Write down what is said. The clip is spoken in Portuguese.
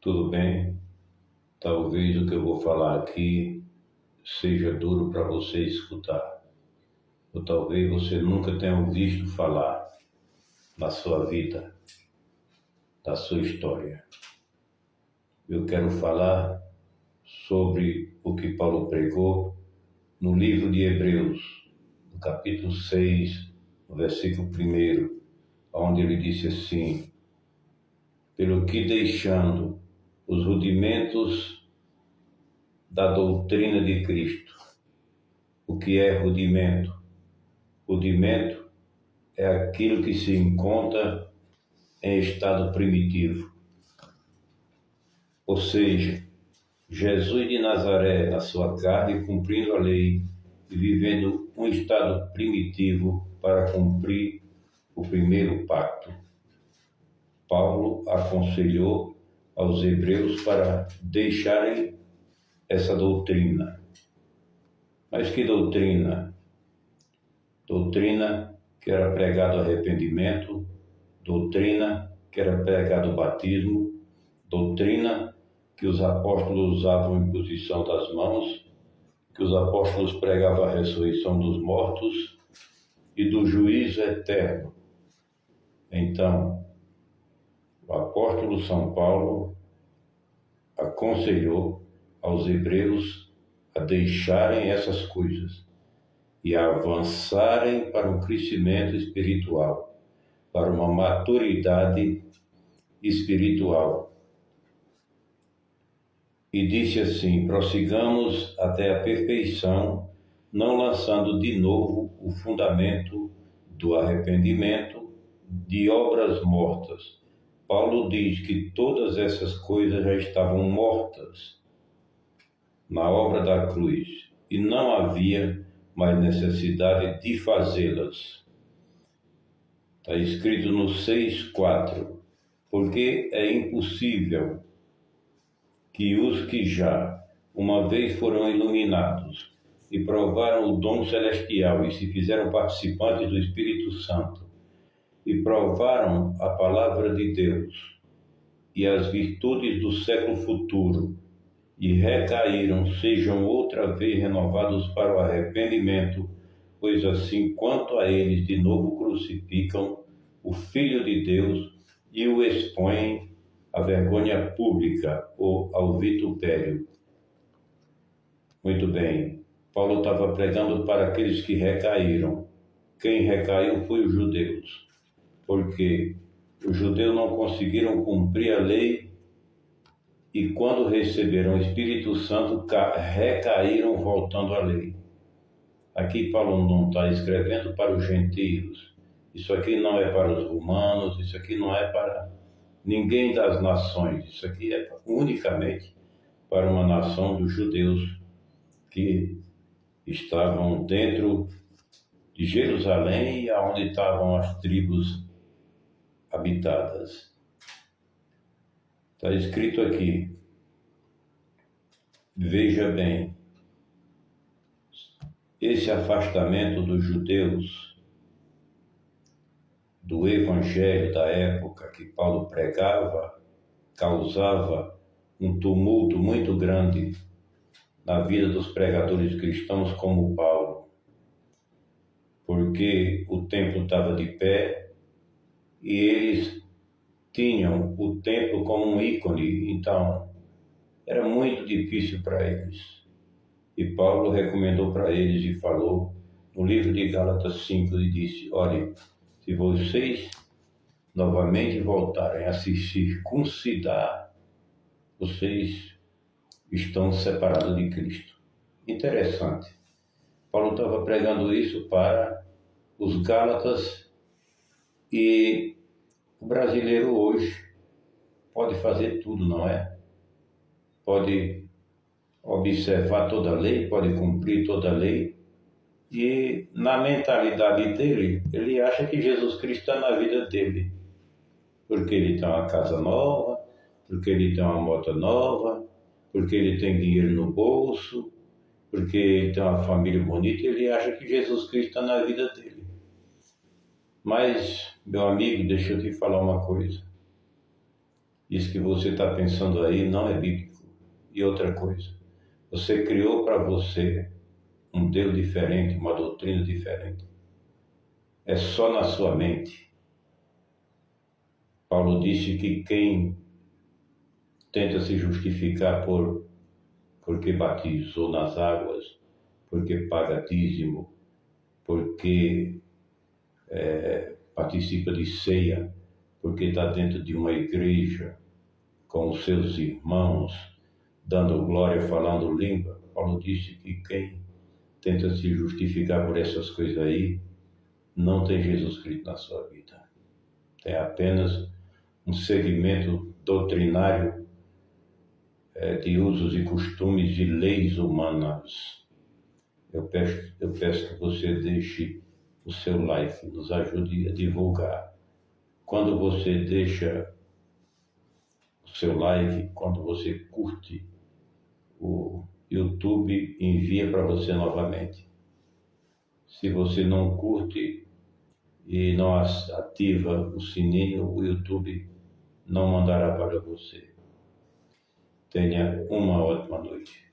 Tudo bem? Talvez o que eu vou falar aqui seja duro para você escutar, ou talvez você nunca tenha ouvido falar na sua vida, da sua história. Eu quero falar sobre o que Paulo pregou no livro de Hebreus, no capítulo 6, no versículo 1, onde ele disse assim: pelo que deixando os rudimentos da doutrina de Cristo. O que é rudimento? Rudimento é aquilo que se encontra em estado primitivo. Ou seja, Jesus de Nazaré, na sua carne, cumprindo a lei e vivendo um estado primitivo para cumprir o primeiro pacto. Paulo aconselhou aos hebreus para deixarem essa doutrina. Mas que doutrina? Doutrina que era pregado arrependimento, doutrina que era pregado batismo, doutrina que os apóstolos usavam a imposição das mãos, que os apóstolos pregavam a ressurreição dos mortos e do juízo eterno. Então, o apóstolo São Paulo aconselhou aos hebreus a deixarem essas coisas e a avançarem para um crescimento espiritual, para uma maturidade espiritual. E disse assim: prossigamos até a perfeição, não lançando de novo o fundamento do arrependimento de obras mortas. Paulo diz que todas essas coisas já estavam mortas na obra da cruz e não havia mais necessidade de fazê-las. Está escrito no 6,4, porque é impossível que os que já uma vez foram iluminados e provaram o dom celestial e se fizeram participantes do Espírito Santo e provaram a palavra de Deus e as virtudes do século futuro e recaíram, sejam outra vez renovados para o arrependimento, pois assim quanto a eles de novo crucificam o Filho de Deus e o expõem à vergonha pública ou ao vitupério. Muito bem, Paulo estava pregando para aqueles que recaíram. Quem recaiu foi os judeus, porque os judeus não conseguiram cumprir a lei e quando receberam o Espírito Santo, recaíram voltando à lei. Aqui Paulo não está escrevendo para os gentios. Isso aqui não é para os romanos, isso aqui não é para ninguém das nações. Isso aqui é unicamente para uma nação dos judeus que estavam dentro de Jerusalém e onde estavam as tribos habitadas. Está escrito aqui, veja bem, esse afastamento dos judeus do evangelho da época que Paulo pregava causava um tumulto muito grande na vida dos pregadores cristãos como Paulo, porque o templo estava de pé e eles tinham o templo como um ícone, então era muito difícil para eles. E Paulo recomendou para eles e falou no livro de Gálatas 5, e disse: olhem, se vocês novamente voltarem a se circuncidar, vocês estão separados de Cristo. Interessante. Paulo estava pregando isso para os Gálatas e o brasileiro hoje pode fazer tudo, não é? Pode observar toda a lei, pode cumprir toda a lei e na mentalidade dele, ele acha que Jesus Cristo está na vida dele, porque ele tem uma casa nova, porque ele tem uma moto nova, porque ele tem dinheiro no bolso, porque ele tem uma família bonita, ele acha que Jesus Cristo está na vida dele. Mas, meu amigo, deixa eu te falar uma coisa. Isso que você está pensando aí não é bíblico. E outra coisa, você criou para você um Deus diferente, uma doutrina diferente. É só na sua mente. Paulo disse que quem tenta se justificar porque batizou nas águas, porque paga dízimo, porque participa de ceia, porque está dentro de uma igreja com os seus irmãos, dando glória, falando língua. Paulo disse que quem tenta se justificar por essas coisas aí, não tem Jesus Cristo na sua vida. Tem apenas um segmento doutrinário de usos e costumes e leis humanas. Eu peço que você deixe o seu like, nos ajude a divulgar. Quando você deixa o seu like, quando você curte, o YouTube envia para você novamente. Se você não curte e não ativa o sininho, o YouTube não mandará para você. Tenha uma ótima noite.